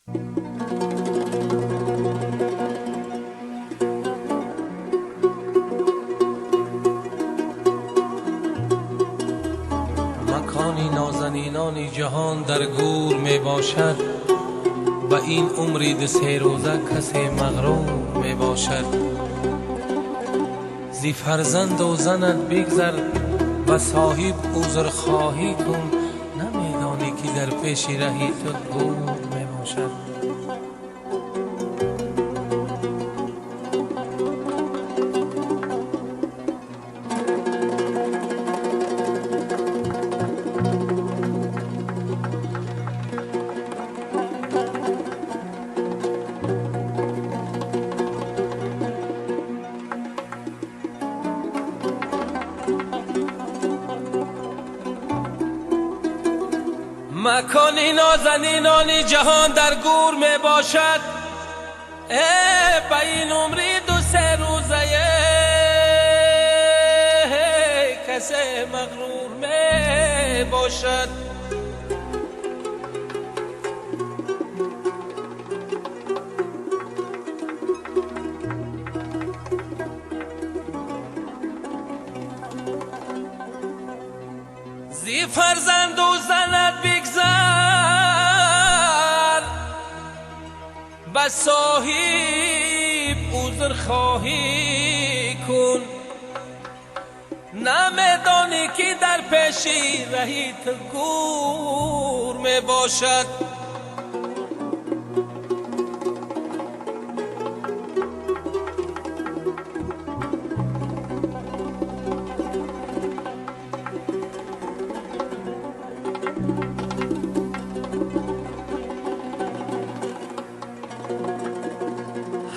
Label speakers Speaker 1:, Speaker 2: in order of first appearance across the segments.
Speaker 1: مکانی نازنینانی جهان در گور می باشد و این عمری ده 3 روزه کسی مغرور می باشد. زی فرزند و زنت بگذر و صاحب عذر خواهی کن، نمیدانی که در پیش رهی تو گور می باشد. مکانی نازنینانی جهان در گور می باشد، به این عمری 2-3 روزه کسی مغرور می باشد. زی فرزند و زنت بگذر و صاحب عذر خواهی کن، نمیدانی که در پیشی رهی تو گور می باشد.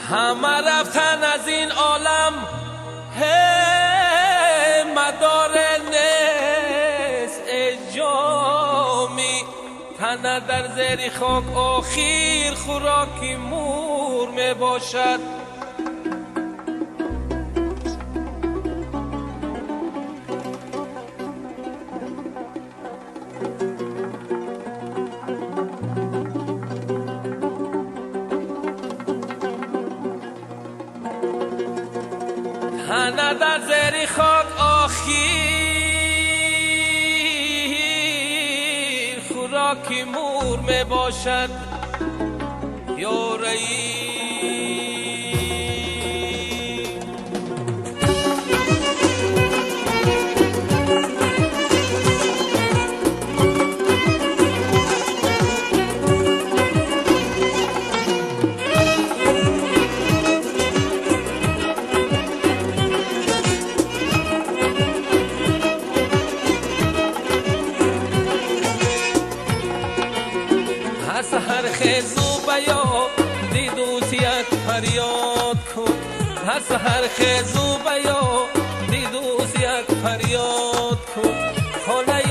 Speaker 1: همه رفتن از این عالم، مدار نیست ای جامی، تنه در زیر خاک آخیر خوراکی مور می باشد. تنه در زیر خاک آخیر خوراکی مور می باشد. یا رئی سحر خیزو بیا دی دوستیت فریاد کن، هر سحر خیزو بیا دی دوستیت فریاد کن، خانه